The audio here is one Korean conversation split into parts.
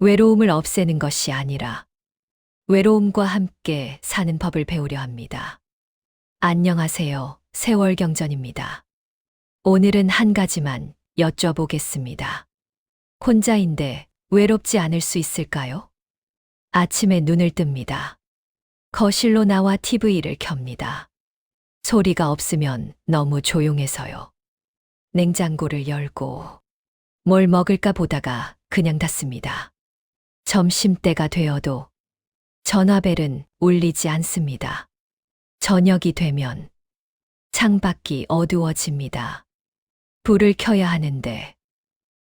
외로움을 없애는 것이 아니라 외로움과 함께 사는 법을 배우려 합니다. 안녕하세요. 세월경전입니다. 오늘은 한 가지만 여쭤보겠습니다. 혼자인데 외롭지 않을 수 있을까요? 아침에 눈을 뜹니다. 거실로 나와 TV를 켭니다. 소리가 없으면 너무 조용해서요. 냉장고를 열고 뭘 먹을까 보다가 그냥 닫습니다. 점심때가 되어도 전화벨은 울리지 않습니다. 저녁이 되면 창밖이 어두워집니다. 불을 켜야 하는데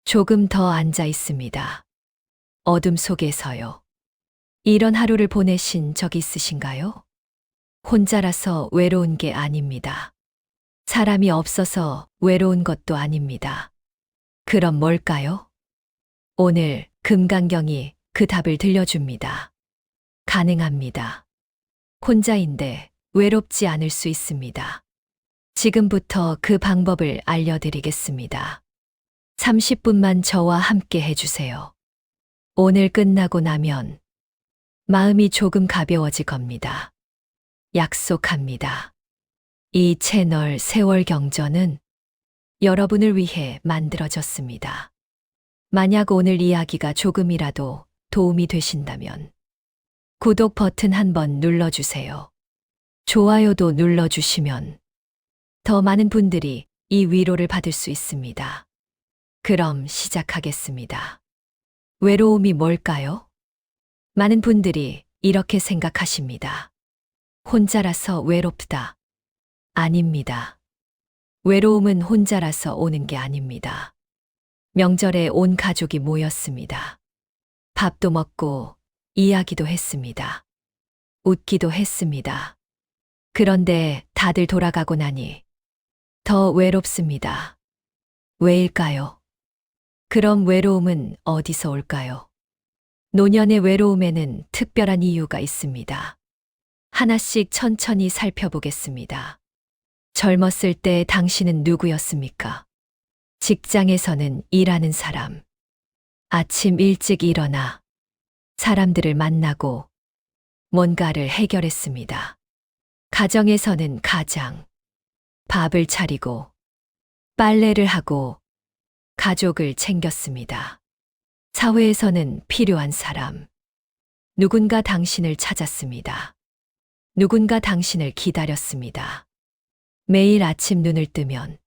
조금 더 앉아 있습니다. 어둠 속에서요. 이런 하루를 보내신 적 있으신가요? 혼자라서 외로운 게 아닙니다. 사람이 없어서 외로운 것도 아닙니다. 그럼 뭘까요? 오늘 금강경이 그 답을 들려줍니다. 가능합니다. 혼자인데 외롭지 않을 수 있습니다. 지금부터 그 방법을 알려드리겠습니다. 30분만 저와 함께 해주세요. 오늘 끝나고 나면 마음이 조금 가벼워질 겁니다. 약속합니다. 이 채널 세월경전은 여러분을 위해 만들어졌습니다. 만약 오늘 이야기가 조금이라도 도움이 되신다면 구독 버튼 한번 눌러주세요. 좋아요도 눌러주시면 더 많은 분들이 이 위로를 받을 수 있습니다. 그럼 시작하겠습니다. 외로움이 뭘까요? 많은 분들이 이렇게 생각하십니다. 혼자라서 외롭다. 아닙니다. 외로움은 혼자라서 오는 게 아닙니다. 명절에 온 가족이 모였습니다. 밥도 먹고 이야기도 했습니다. 웃기도 했습니다. 그런데 다들 돌아가고 나니 더 외롭습니다. 왜일까요? 그럼 외로움은 어디서 올까요? 노년의 외로움에는 특별한 이유가 있습니다. 하나씩 천천히 살펴보겠습니다. 젊었을 때 당신은 누구였습니까? 직장에서는 일하는 사람. 아침 일찍 일어나 사람들을 만나고 뭔가를 해결했습니다. 가정에서는 가장, 밥을 차리고 빨래를 하고 가족을 챙겼습니다. 사회에서는 필요한 사람. 누군가 당신을 찾았습니다. 누군가 당신을 기다렸습니다. 매일 아침 눈을 뜨면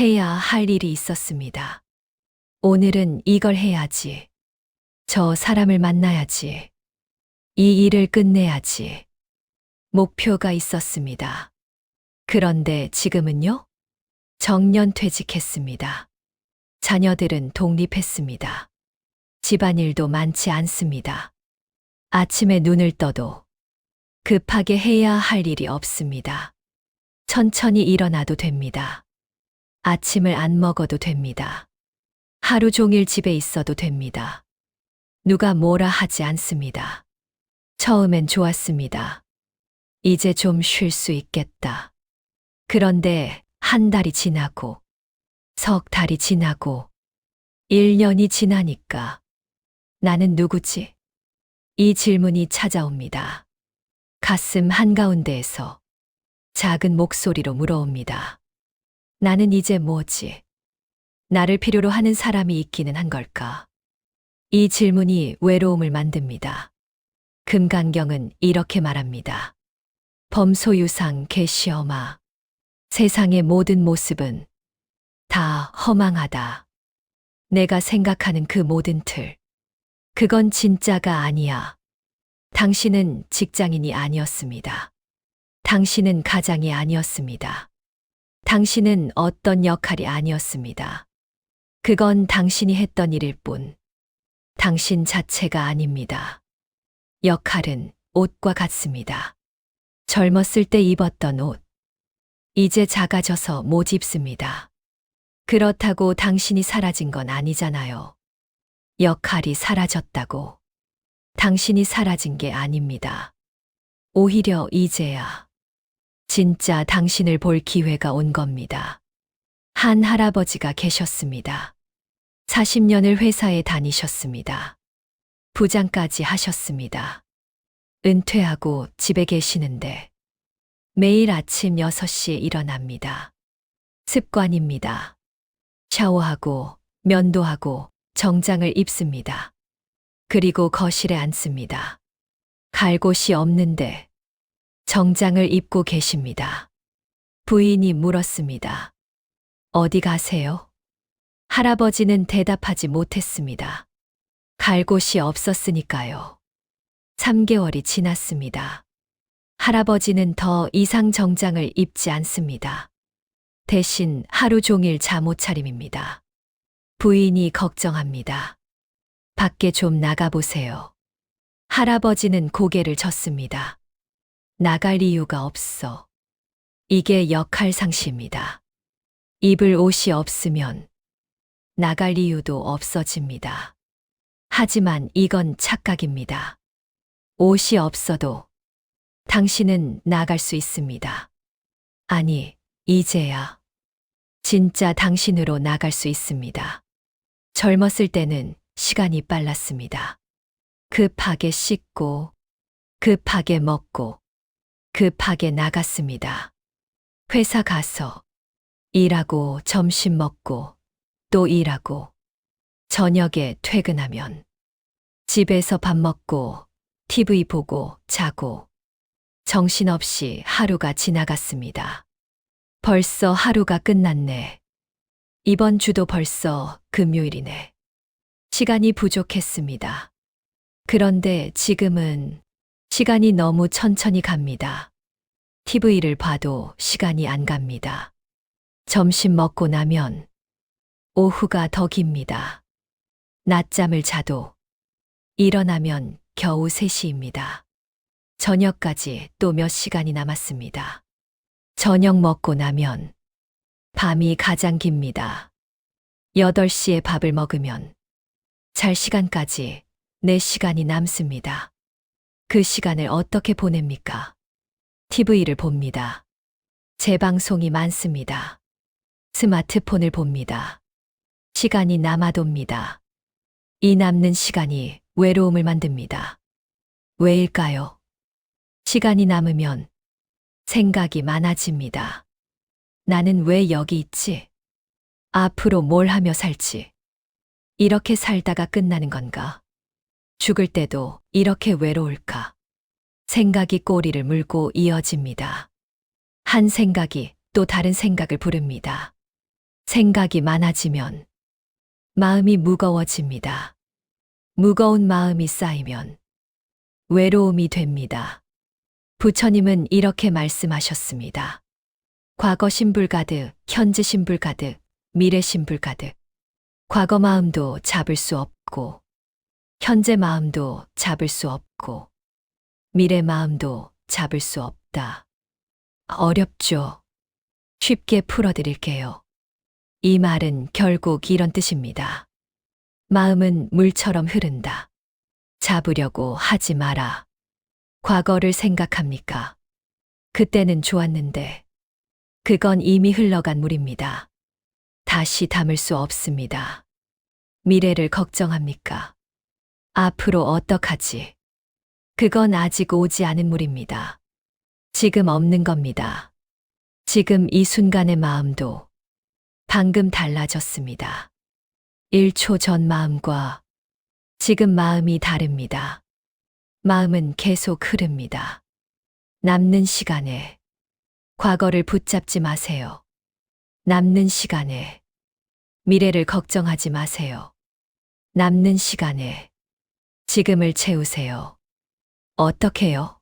해야 할 일이 있었습니다. 오늘은 이걸 해야지. 저 사람을 만나야지. 이 일을 끝내야지. 목표가 있었습니다. 그런데 지금은요? 정년퇴직했습니다. 자녀들은 독립했습니다. 집안일도 많지 않습니다. 아침에 눈을 떠도 급하게 해야 할 일이 없습니다. 천천히 일어나도 됩니다. 아침을 안 먹어도 됩니다. 하루 종일 집에 있어도 됩니다. 누가 뭐라 하지 않습니다. 처음엔 좋았습니다. 이제 좀 쉴 수 있겠다. 그런데 한 달이 지나고 석 달이 지나고 1년이 지나니까 나는 누구지? 이 질문이 찾아옵니다. 가슴 한가운데에서 작은 목소리로 물어옵니다. 나는 이제 뭐지? 나를 필요로 하는 사람이 있기는 한 걸까? 이 질문이 외로움을 만듭니다. 금강경은 이렇게 말합니다. 범소유상 계시엄아. 세상의 모든 모습은 다 허망하다. 내가 생각하는 그 모든 틀. 그건 진짜가 아니야. 당신은 직장인이 아니었습니다. 당신은 가장이 아니었습니다. 당신은 어떤 역할이 아니었습니다. 그건 당신이 했던 일일 뿐. 당신 자체가 아닙니다. 역할은 옷과 같습니다. 젊었을 때 입었던 옷. 이제 작아져서 못 입습니다. 그렇다고 당신이 사라진 건 아니잖아요. 역할이 사라졌다고. 당신이 사라진 게 아닙니다. 오히려 이제야 진짜 당신을 볼 기회가 온 겁니다. 한 할아버지가 계셨습니다. 40년을 회사에 다니셨습니다. 부장까지 하셨습니다. 은퇴하고 집에 계시는데 매일 아침 6시에 일어납니다. 습관입니다. 샤워하고 면도하고 정장을 입습니다. 그리고 거실에 앉습니다. 갈 곳이 없는데 정장을 입고 계십니다. 부인이 물었습니다. 어디 가세요? 할아버지는 대답하지 못했습니다. 갈 곳이 없었으니까요. 3개월이 지났습니다. 할아버지는 더 이상 정장을 입지 않습니다. 대신 하루 종일 잠옷 차림입니다. 부인이 걱정합니다. 밖에 좀 나가보세요. 할아버지는 고개를 젓습니다. 나갈 이유가 없어. 이게 역할 상시입니다. 입을 옷이 없으면 나갈 이유도 없어집니다. 하지만 이건 착각입니다. 옷이 없어도 당신은 나갈 수 있습니다. 아니, 이제야 진짜 당신으로 나갈 수 있습니다. 젊었을 때는 시간이 빨랐습니다. 급하게 씻고, 급하게 먹고, 급하게 나갔습니다. 회사 가서 일하고 점심 먹고 또 일하고 저녁에 퇴근하면 집에서 밥 먹고 TV 보고 자고 정신없이 하루가 지나갔습니다. 벌써 하루가 끝났네. 이번 주도 벌써 금요일이네. 시간이 부족했습니다. 그런데 지금은 시간이 너무 천천히 갑니다. TV를 봐도 시간이 안 갑니다. 점심 먹고 나면 오후가 더 깁니다. 낮잠을 자도 일어나면 겨우 3시입니다. 저녁까지 또 몇 시간이 남았습니다. 저녁 먹고 나면 밤이 가장 깁니다. 8시에 밥을 먹으면 잘 시간까지 4시간이 남습니다. 그 시간을 어떻게 보냅니까? TV를 봅니다. 재방송이 많습니다. 스마트폰을 봅니다. 시간이 남아돕니다. 이 남는 시간이 외로움을 만듭니다. 왜일까요? 시간이 남으면 생각이 많아집니다. 나는 왜 여기 있지? 앞으로 뭘 하며 살지? 이렇게 살다가 끝나는 건가? 죽을 때도 이렇게 외로울까? 생각이 꼬리를 물고 이어집니다. 한 생각이 또 다른 생각을 부릅니다. 생각이 많아지면 마음이 무거워집니다. 무거운 마음이 쌓이면 외로움이 됩니다. 부처님은 이렇게 말씀하셨습니다. 과거 신불 가득, 현재 신불 가득, 미래 신불 가득. 과거 마음도 잡을 수 없고, 현재 마음도 잡을 수 없고, 미래 마음도 잡을 수 없다. 어렵죠? 쉽게 풀어드릴게요. 이 말은 결국 이런 뜻입니다. 마음은 물처럼 흐른다. 잡으려고 하지 마라. 과거를 생각합니까? 그때는 좋았는데, 그건 이미 흘러간 물입니다. 다시 담을 수 없습니다. 미래를 걱정합니까? 앞으로 어떡하지? 그건 아직 오지 않은 물입니다. 지금 없는 겁니다. 지금 이 순간의 마음도 방금 달라졌습니다. 1초 전 마음과 지금 마음이 다릅니다. 마음은 계속 흐릅니다. 남는 시간에 과거를 붙잡지 마세요. 남는 시간에 미래를 걱정하지 마세요. 남는 시간에 지금을 채우세요. 어떻게요?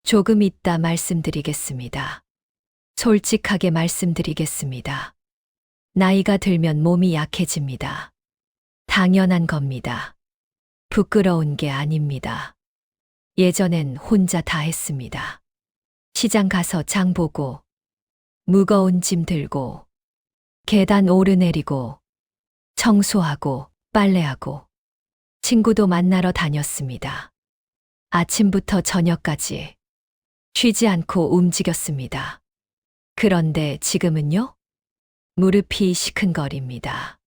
조금 이따 말씀드리겠습니다. 솔직하게 말씀드리겠습니다. 나이가 들면 몸이 약해집니다. 당연한 겁니다. 부끄러운 게 아닙니다. 예전엔 혼자 다 했습니다. 시장 가서 장 보고, 무거운 짐 들고, 계단 오르내리고, 청소하고, 빨래하고, 친구도 만나러 다녔습니다. 아침부터 저녁까지 쉬지 않고 움직였습니다. 그런데 지금은요? 무릎이 시큰거립니다.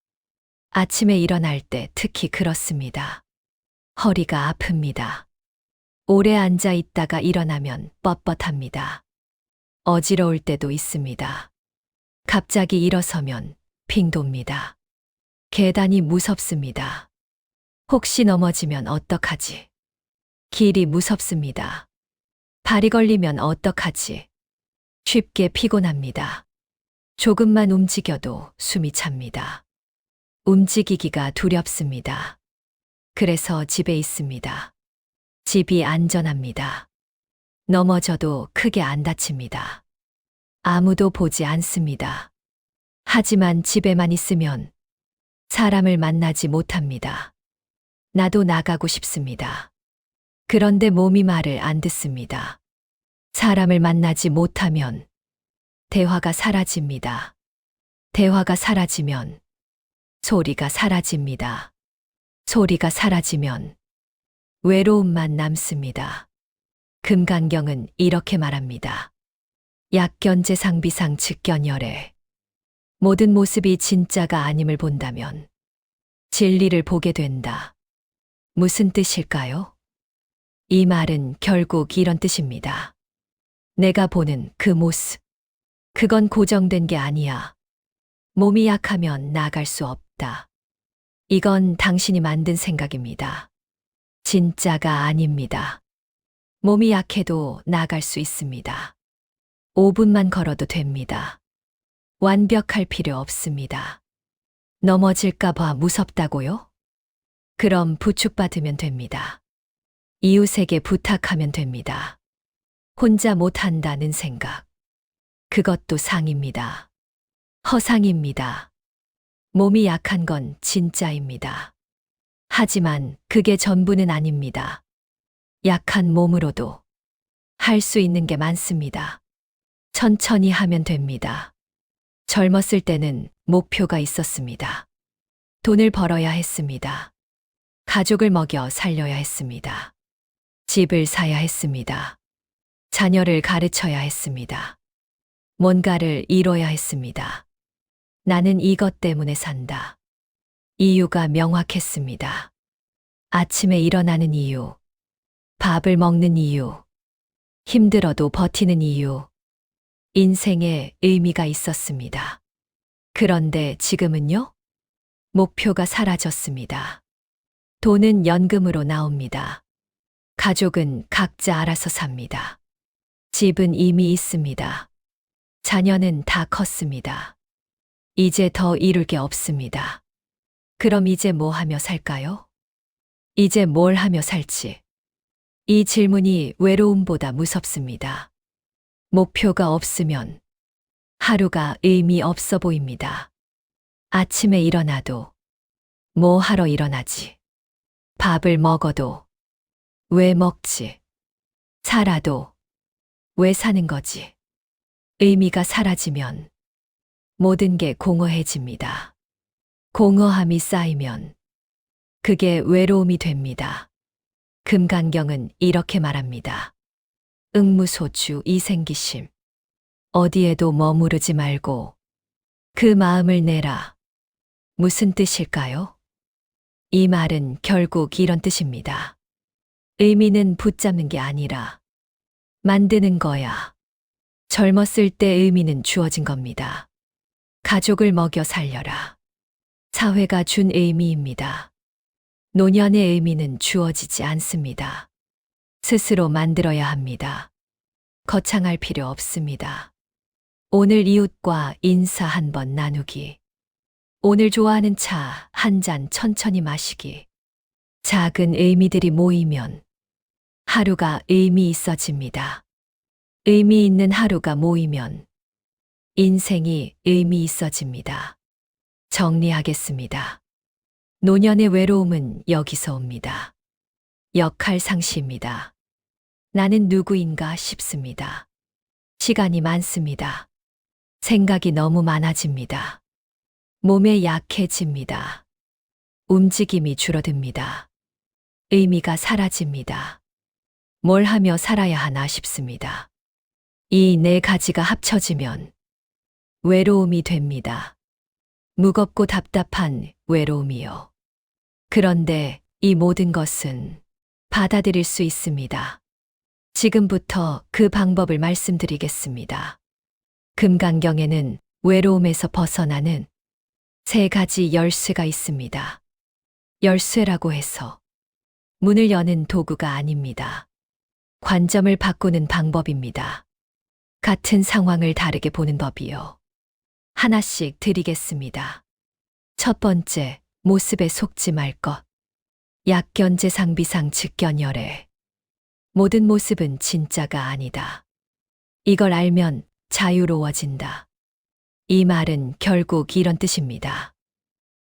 아침에 일어날 때 특히 그렇습니다. 허리가 아픕니다. 오래 앉아 있다가 일어나면 뻣뻣합니다. 어지러울 때도 있습니다. 갑자기 일어서면 빙 돕니다. 계단이 무섭습니다. 혹시 넘어지면 어떡하지? 길이 무섭습니다. 발이 걸리면 어떡하지? 쉽게 피곤합니다. 조금만 움직여도 숨이 찹니다. 움직이기가 두렵습니다. 그래서 집에 있습니다. 집이 안전합니다. 넘어져도 크게 안 다칩니다. 아무도 보지 않습니다. 하지만 집에만 있으면 사람을 만나지 못합니다. 나도 나가고 싶습니다. 그런데 몸이 말을 안 듣습니다. 사람을 만나지 못하면 대화가 사라집니다. 대화가 사라지면 소리가 사라집니다. 소리가 사라지면 외로움만 남습니다. 금강경은 이렇게 말합니다. 약견재상비상 즉견열애. 모든 모습이 진짜가 아님을 본다면 진리를 보게 된다. 무슨 뜻일까요? 이 말은 결국 이런 뜻입니다. 내가 보는 그 모습. 그건 고정된 게 아니야. 몸이 약하면 나갈 수 없다. 이건 당신이 만든 생각입니다. 진짜가 아닙니다. 몸이 약해도 나갈 수 있습니다. 5분만 걸어도 됩니다. 완벽할 필요 없습니다. 넘어질까봐 무섭다고요? 그럼 부축받으면 됩니다. 이웃에게 부탁하면 됩니다. 혼자 못한다는 생각. 그것도 상입니다. 허상입니다. 몸이 약한 건 진짜입니다. 하지만 그게 전부는 아닙니다. 약한 몸으로도 할 수 있는 게 많습니다. 천천히 하면 됩니다. 젊었을 때는 목표가 있었습니다. 돈을 벌어야 했습니다. 가족을 먹여 살려야 했습니다. 집을 사야 했습니다. 자녀를 가르쳐야 했습니다. 뭔가를 이뤄야 했습니다. 나는 이것 때문에 산다. 이유가 명확했습니다. 아침에 일어나는 이유, 밥을 먹는 이유, 힘들어도 버티는 이유, 인생에 의미가 있었습니다. 그런데 지금은요? 목표가 사라졌습니다. 돈은 연금으로 나옵니다. 가족은 각자 알아서 삽니다. 집은 이미 있습니다. 자녀는 다 컸습니다. 이제 더 이룰 게 없습니다. 그럼 이제 뭐 하며 살까요? 이제 뭘 하며 살지? 이 질문이 외로움보다 무섭습니다. 목표가 없으면 하루가 의미 없어 보입니다. 아침에 일어나도 뭐 하러 일어나지? 밥을 먹어도 왜 먹지? 살아도 왜 사는 거지? 의미가 사라지면 모든 게 공허해집니다. 공허함이 쌓이면 그게 외로움이 됩니다. 금강경은 이렇게 말합니다. 응무소추 이생기심. 어디에도 머무르지 말고 그 마음을 내라. 무슨 뜻일까요? 이 말은 결국 이런 뜻입니다. 의미는 붙잡는 게 아니라 만드는 거야. 젊었을 때 의미는 주어진 겁니다. 가족을 먹여 살려라. 사회가 준 의미입니다. 노년의 의미는 주어지지 않습니다. 스스로 만들어야 합니다. 거창할 필요 없습니다. 오늘 이웃과 인사 한 번 나누기. 오늘 좋아하는 차 한 잔 천천히 마시기. 작은 의미들이 모이면 하루가 의미 있어집니다. 의미 있는 하루가 모이면 인생이 의미 있어집니다. 정리하겠습니다. 노년의 외로움은 여기서 옵니다. 역할 상시입니다. 나는 누구인가 싶습니다. 시간이 많습니다. 생각이 너무 많아집니다. 몸에 약해집니다. 움직임이 줄어듭니다. 의미가 사라집니다. 뭘 하며 살아야 하나 싶습니다. 이 네 가지가 합쳐지면 외로움이 됩니다. 무겁고 답답한 외로움이요. 그런데 이 모든 것은 받아들일 수 있습니다. 지금부터 그 방법을 말씀드리겠습니다. 금강경에는 외로움에서 벗어나는 3가지 열쇠가 있습니다. 열쇠라고 해서 문을 여는 도구가 아닙니다. 관점을 바꾸는 방법입니다. 같은 상황을 다르게 보는 법이요. 하나씩 드리겠습니다. 첫 번째, 모습에 속지 말 것. 약견재상비상 즉견열애. 모든 모습은 진짜가 아니다. 이걸 알면 자유로워진다. 이 말은 결국 이런 뜻입니다.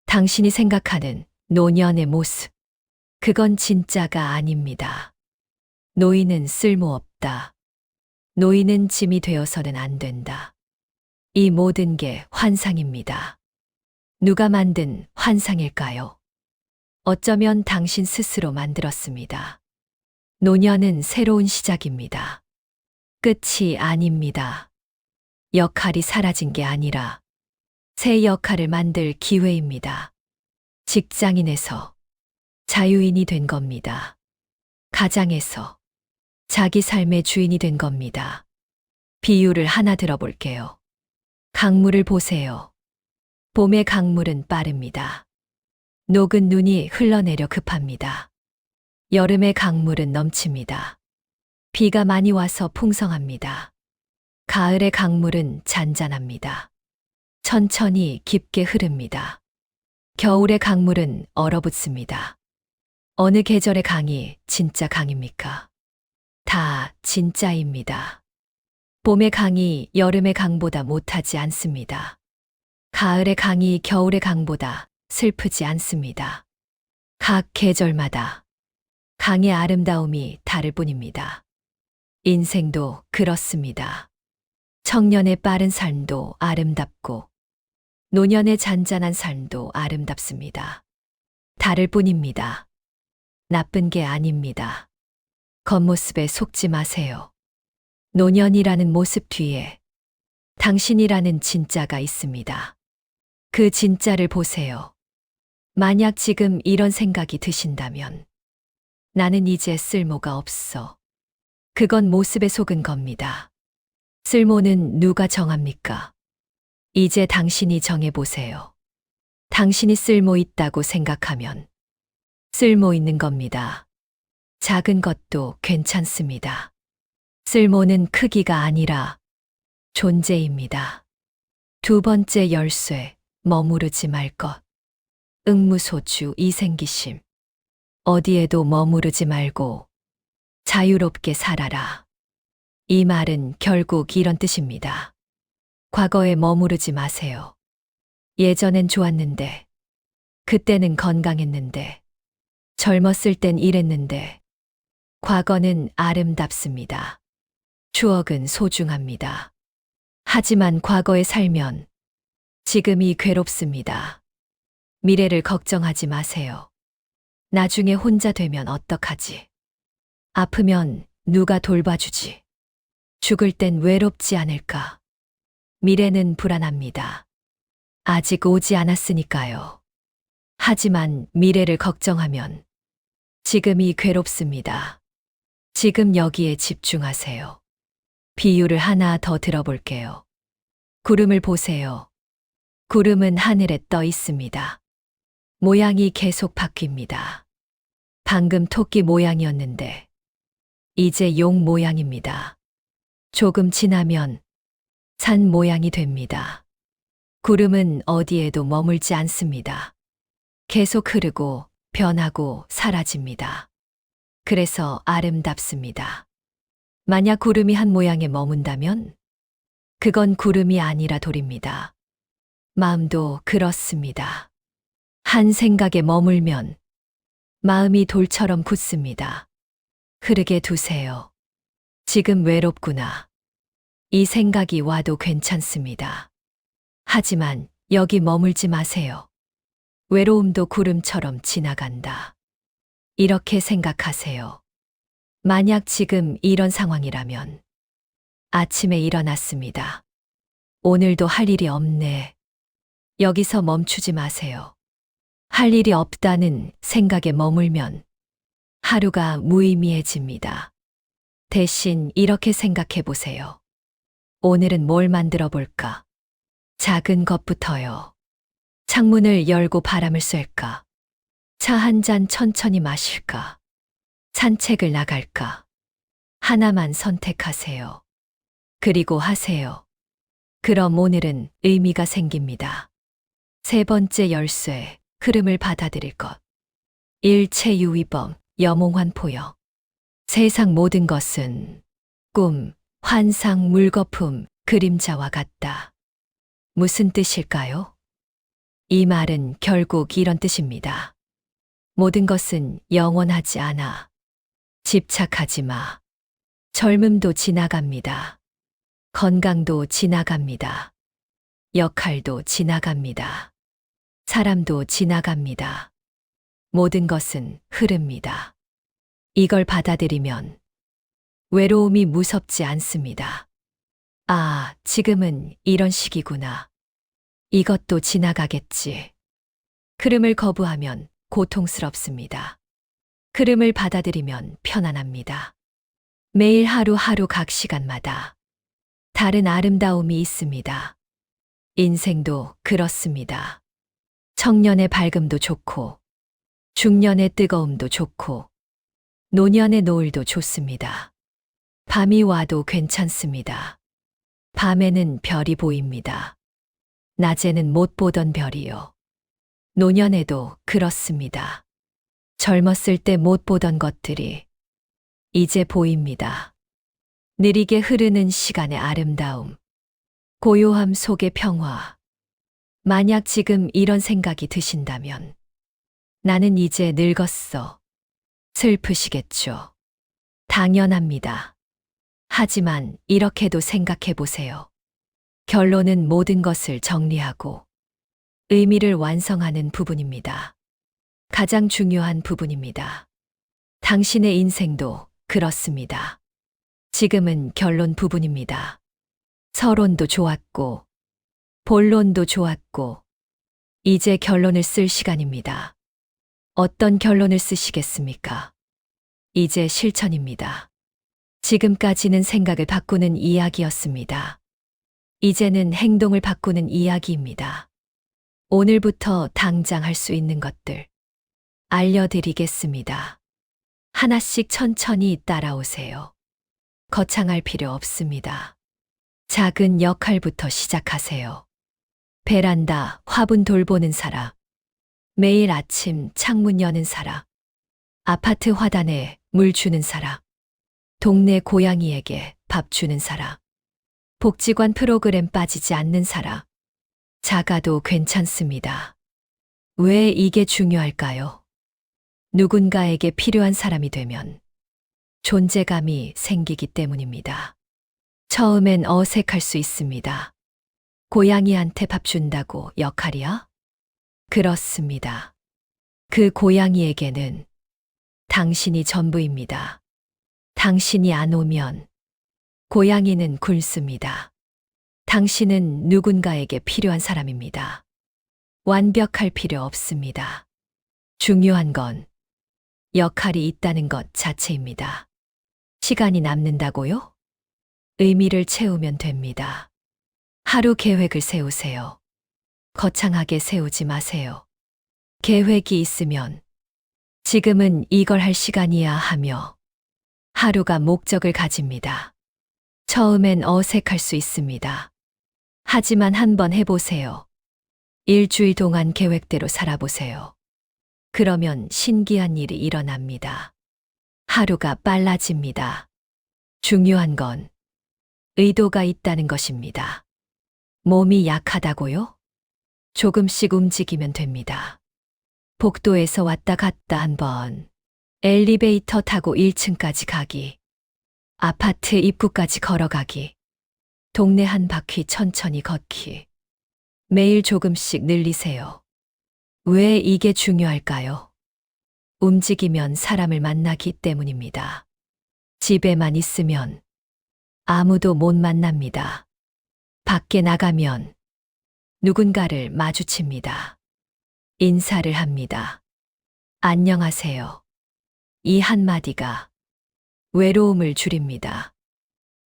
당신이 생각하는 노년의 모습, 그건 진짜가 아닙니다. 노인은 쓸모없다. 노인은 짐이 되어서는 안 된다. 이 모든 게 환상입니다. 누가 만든 환상일까요? 어쩌면 당신 스스로 만들었습니다. 노년은 새로운 시작입니다. 끝이 아닙니다. 역할이 사라진 게 아니라 새 역할을 만들 기회입니다. 직장인에서 자유인이 된 겁니다. 가장에서 자기 삶의 주인이 된 겁니다. 비유를 하나 들어볼게요. 강물을 보세요. 봄의 강물은 빠릅니다. 녹은 눈이 흘러내려 급합니다. 여름의 강물은 넘칩니다. 비가 많이 와서 풍성합니다. 가을의 강물은 잔잔합니다. 천천히 깊게 흐릅니다. 겨울의 강물은 얼어붙습니다. 어느 계절의 강이 진짜 강입니까? 다 진짜입니다. 봄의 강이 여름의 강보다 못하지 않습니다. 가을의 강이 겨울의 강보다 슬프지 않습니다. 각 계절마다 강의 아름다움이 다를 뿐입니다. 인생도 그렇습니다. 청년의 빠른 삶도 아름답고 노년의 잔잔한 삶도 아름답습니다. 다를 뿐입니다. 나쁜 게 아닙니다. 겉모습에 속지 마세요. 노년이라는 모습 뒤에 당신이라는 진짜가 있습니다. 그 진짜를 보세요. 만약 지금 이런 생각이 드신다면 나는 이제 쓸모가 없어. 그건 모습에 속은 겁니다. 쓸모는 누가 정합니까? 이제 당신이 정해보세요. 당신이 쓸모 있다고 생각하면 쓸모 있는 겁니다. 작은 것도 괜찮습니다. 쓸모는 크기가 아니라 존재입니다. 두 번째 열쇠, 머무르지 말 것. 응무소추 이생기심. 어디에도 머무르지 말고 자유롭게 살아라. 이 말은 결국 이런 뜻입니다. 과거에 머무르지 마세요. 예전엔 좋았는데, 그때는 건강했는데, 젊었을 땐 이랬는데, 과거는 아름답습니다. 추억은 소중합니다. 하지만 과거에 살면 지금이 괴롭습니다. 미래를 걱정하지 마세요. 나중에 혼자 되면 어떡하지? 아프면 누가 돌봐주지? 죽을 땐 외롭지 않을까? 미래는 불안합니다. 아직 오지 않았으니까요. 하지만 미래를 걱정하면 지금이 괴롭습니다. 지금 여기에 집중하세요. 비유를 하나 더 들어볼게요. 구름을 보세요. 구름은 하늘에 떠 있습니다. 모양이 계속 바뀝니다. 방금 토끼 모양이었는데 이제 용 모양입니다. 조금 지나면 산 모양이 됩니다. 구름은 어디에도 머물지 않습니다. 계속 흐르고 변하고 사라집니다. 그래서 아름답습니다. 만약 구름이 한 모양에 머문다면 그건 구름이 아니라 돌입니다. 마음도 그렇습니다. 한 생각에 머물면 마음이 돌처럼 굳습니다. 흐르게 두세요. 지금 외롭구나. 이 생각이 와도 괜찮습니다. 하지만 여기 머물지 마세요. 외로움도 구름처럼 지나간다. 이렇게 생각하세요. 만약 지금 이런 상황이라면 아침에 일어났습니다. 오늘도 할 일이 없네. 여기서 멈추지 마세요. 할 일이 없다는 생각에 머물면 하루가 무의미해집니다. 대신 이렇게 생각해 보세요. 오늘은 뭘 만들어 볼까? 작은 것부터요. 창문을 열고 바람을 쐴까? 차 한 잔 천천히 마실까? 산책을 나갈까? 하나만 선택하세요. 그리고 하세요. 그럼 오늘은 의미가 생깁니다. 세 번째 열쇠, 흐름을 받아들일 것. 일체유의범, 염홍환 포역. 세상 모든 것은 꿈, 환상, 물거품, 그림자와 같다. 무슨 뜻일까요? 이 말은 결국 이런 뜻입니다. 모든 것은 영원하지 않아. 집착하지 마. 젊음도 지나갑니다. 건강도 지나갑니다. 역할도 지나갑니다. 사람도 지나갑니다. 모든 것은 흐릅니다. 이걸 받아들이면 외로움이 무섭지 않습니다. 아, 지금은 이런 시기구나. 이것도 지나가겠지. 흐름을 거부하면 고통스럽습니다. 흐름을 받아들이면 편안합니다. 매일 하루하루 각 시간마다 다른 아름다움이 있습니다. 인생도 그렇습니다. 청년의 밝음도 좋고, 중년의 뜨거움도 좋고, 노년의 노을도 좋습니다. 밤이 와도 괜찮습니다. 밤에는 별이 보입니다. 낮에는 못 보던 별이요. 노년에도 그렇습니다. 젊었을 때 못 보던 것들이 이제 보입니다. 느리게 흐르는 시간의 아름다움, 고요함 속의 평화. 만약 지금 이런 생각이 드신다면 나는 이제 늙었어. 슬프시겠죠. 당연합니다. 하지만 이렇게도 생각해 보세요. 결론은 모든 것을 정리하고 의미를 완성하는 부분입니다. 가장 중요한 부분입니다. 당신의 인생도 그렇습니다. 지금은 결론 부분입니다. 서론도 좋았고, 본론도 좋았고, 이제 결론을 쓸 시간입니다. 어떤 결론을 쓰시겠습니까? 이제 실천입니다. 지금까지는 생각을 바꾸는 이야기였습니다. 이제는 행동을 바꾸는 이야기입니다. 오늘부터 당장 할 수 있는 것들 알려드리겠습니다. 하나씩 천천히 따라오세요. 거창할 필요 없습니다. 작은 역할부터 시작하세요. 베란다, 화분 돌보는 사람. 매일 아침 창문 여는 사람. 아파트 화단에 물 주는 사람. 동네 고양이에게 밥 주는 사람. 복지관 프로그램 빠지지 않는 사람. 작아도 괜찮습니다. 왜 이게 중요할까요? 누군가에게 필요한 사람이 되면 존재감이 생기기 때문입니다. 처음엔 어색할 수 있습니다. 고양이한테 밥 준다고 역할이야? 그렇습니다. 그 고양이에게는 당신이 전부입니다. 당신이 안 오면 고양이는 굶습니다. 당신은 누군가에게 필요한 사람입니다. 완벽할 필요 없습니다. 중요한 건 역할이 있다는 것 자체입니다. 시간이 남는다고요? 의미를 채우면 됩니다. 하루 계획을 세우세요. 거창하게 세우지 마세요. 계획이 있으면 지금은 이걸 할 시간이야 하며 하루가 목적을 가집니다. 처음엔 어색할 수 있습니다. 하지만 한번 해보세요. 일주일 동안 계획대로 살아보세요. 그러면 신기한 일이 일어납니다. 하루가 빨라집니다. 중요한 건 의도가 있다는 것입니다. 몸이 약하다고요? 조금씩 움직이면 됩니다. 복도에서 왔다 갔다 한번, 엘리베이터 타고 1층까지 가기, 아파트 입구까지 걸어가기, 동네 한 바퀴 천천히 걷기. 매일 조금씩 늘리세요. 왜 이게 중요할까요? 움직이면 사람을 만나기 때문입니다. 집에만 있으면 아무도 못 만납니다. 밖에 나가면 누군가를 마주칩니다. 인사를 합니다. 안녕하세요. 이 한마디가 외로움을 줄입니다.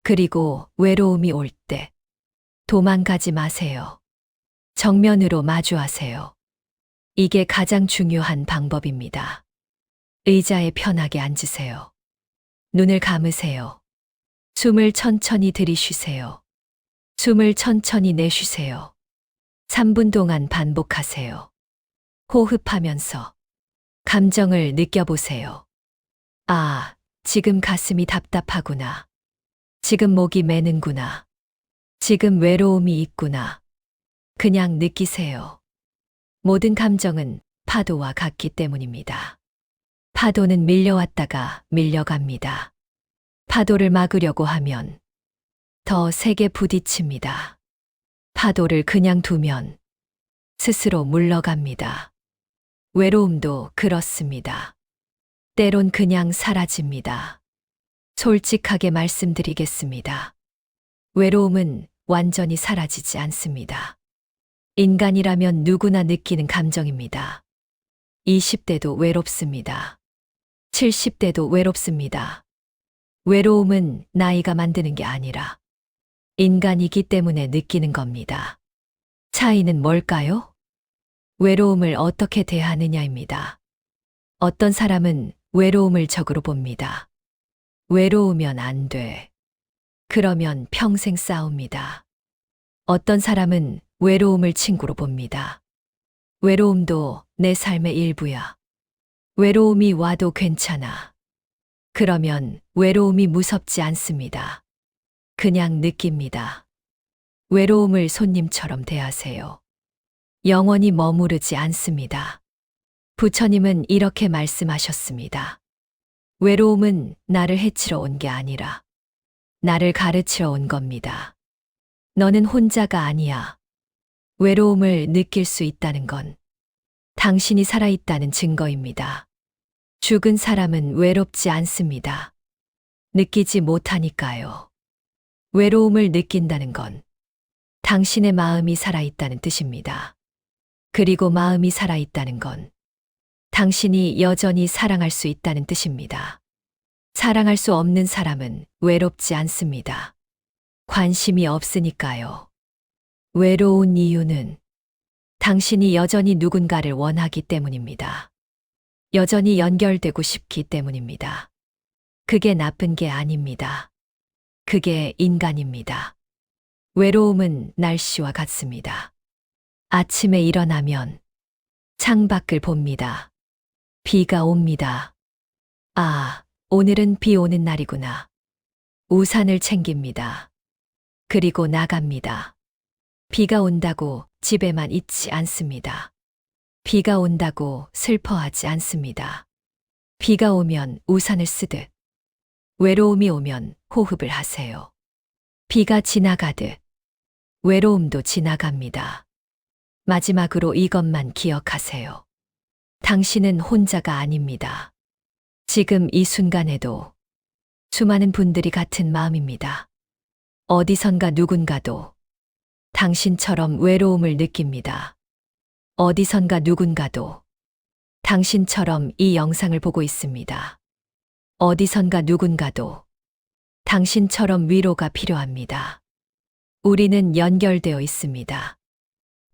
그리고 외로움이 올 때 도망가지 마세요. 정면으로 마주하세요. 이게 가장 중요한 방법입니다. 의자에 편하게 앉으세요. 눈을 감으세요. 숨을 천천히 들이쉬세요. 숨을 천천히 내쉬세요. 3분 동안 반복하세요. 호흡하면서 감정을 느껴보세요. 아, 지금 가슴이 답답하구나. 지금 목이 메는구나. 지금 외로움이 있구나. 그냥 느끼세요. 모든 감정은 파도와 같기 때문입니다. 파도는 밀려왔다가 밀려갑니다. 파도를 막으려고 하면 더 세게 부딪힙니다. 파도를 그냥 두면 스스로 물러갑니다. 외로움도 그렇습니다. 때론 그냥 사라집니다. 솔직하게 말씀드리겠습니다. 외로움은 완전히 사라지지 않습니다. 인간이라면 누구나 느끼는 감정입니다. 20대도 외롭습니다. 70대도 외롭습니다. 외로움은 나이가 만드는 게 아니라 인간이기 때문에 느끼는 겁니다. 차이는 뭘까요? 외로움을 어떻게 대하느냐입니다. 어떤 사람은 외로움을 적으로 봅니다. 외로우면 안 돼. 그러면 평생 싸웁니다. 어떤 사람은 외로움을 친구로 봅니다. 외로움도 내 삶의 일부야. 외로움이 와도 괜찮아. 그러면 외로움이 무섭지 않습니다. 그냥 느낍니다. 외로움을 손님처럼 대하세요. 영원히 머무르지 않습니다. 부처님은 이렇게 말씀하셨습니다. 외로움은 나를 해치러 온 게 아니라 나를 가르치러 온 겁니다. 너는 혼자가 아니야. 외로움을 느낄 수 있다는 건 당신이 살아있다는 증거입니다. 죽은 사람은 외롭지 않습니다. 느끼지 못하니까요. 외로움을 느낀다는 건 당신의 마음이 살아있다는 뜻입니다. 그리고 마음이 살아있다는 건 당신이 여전히 사랑할 수 있다는 뜻입니다. 사랑할 수 없는 사람은 외롭지 않습니다. 관심이 없으니까요. 외로운 이유는 당신이 여전히 누군가를 원하기 때문입니다. 여전히 연결되고 싶기 때문입니다. 그게 나쁜 게 아닙니다. 그게 인간입니다. 외로움은 날씨와 같습니다. 아침에 일어나면 창밖을 봅니다. 비가 옵니다. 아, 오늘은 비 오는 날이구나. 우산을 챙깁니다. 그리고 나갑니다. 비가 온다고 집에만 있지 않습니다. 비가 온다고 슬퍼하지 않습니다. 비가 오면 우산을 쓰듯, 외로움이 오면 호흡을 하세요. 비가 지나가듯, 외로움도 지나갑니다. 마지막으로 이것만 기억하세요. 당신은 혼자가 아닙니다. 지금 이 순간에도 수많은 분들이 같은 마음입니다. 어디선가 누군가도 당신처럼 외로움을 느낍니다. 어디선가 누군가도 당신처럼 이 영상을 보고 있습니다. 어디선가 누군가도 당신처럼 위로가 필요합니다. 우리는 연결되어 있습니다.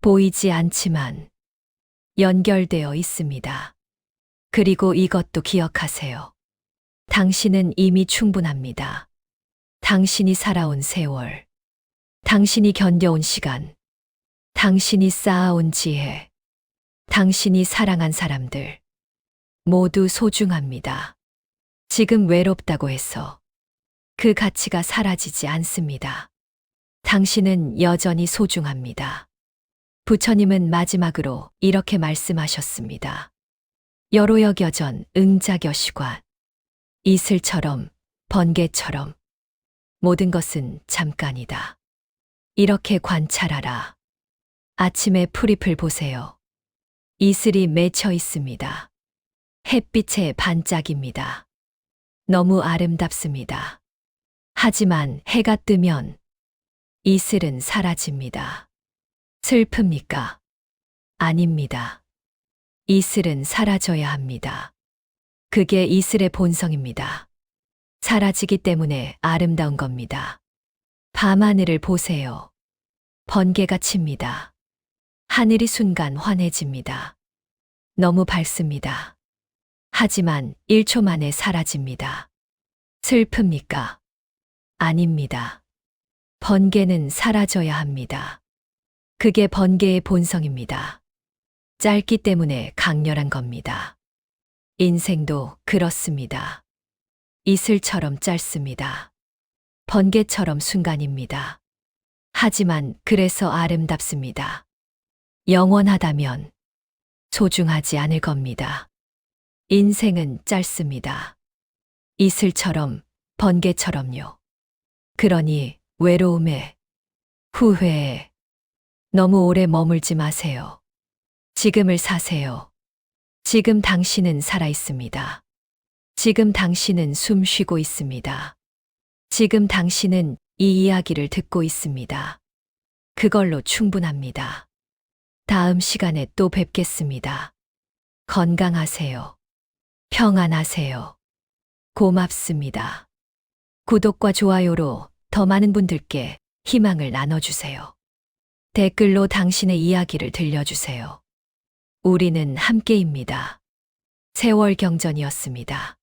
보이지 않지만 연결되어 있습니다. 그리고 이것도 기억하세요. 당신은 이미 충분합니다. 당신이 살아온 세월, 당신이 견뎌온 시간, 당신이 쌓아온 지혜, 당신이 사랑한 사람들, 모두 소중합니다. 지금 외롭다고 해서 그 가치가 사라지지 않습니다. 당신은 여전히 소중합니다. 부처님은 마지막으로 이렇게 말씀하셨습니다. 여로여겨전 응자겨시관. 이슬처럼, 번개처럼 모든 것은 잠깐이다. 이렇게 관찰하라. 아침에 풀잎을 보세요. 이슬이 맺혀 있습니다. 햇빛에 반짝입니다. 너무 아름답습니다. 하지만 해가 뜨면 이슬은 사라집니다. 슬픕니까? 아닙니다. 이슬은 사라져야 합니다. 그게 이슬의 본성입니다. 사라지기 때문에 아름다운 겁니다. 밤하늘을 보세요. 번개가 칩니다. 하늘이 순간 환해집니다. 너무 밝습니다. 하지만 1초 만에 사라집니다. 슬픕니까? 아닙니다. 번개는 사라져야 합니다. 그게 번개의 본성입니다. 짧기 때문에 강렬한 겁니다. 인생도 그렇습니다. 이슬처럼 짧습니다. 번개처럼 순간입니다. 하지만 그래서 아름답습니다. 영원하다면 소중하지 않을 겁니다. 인생은 짧습니다. 이슬처럼, 번개처럼요. 그러니 외로움에, 후회에 너무 오래 머물지 마세요. 지금을 사세요. 지금 당신은 살아 있습니다. 지금 당신은 숨 쉬고 있습니다. 지금 당신은 이 이야기를 듣고 있습니다. 그걸로 충분합니다. 다음 시간에 또 뵙겠습니다. 건강하세요. 평안하세요. 고맙습니다. 구독과 좋아요로 더 많은 분들께 희망을 나눠주세요. 댓글로 당신의 이야기를 들려주세요. 우리는 함께입니다. 세월경전이었습니다.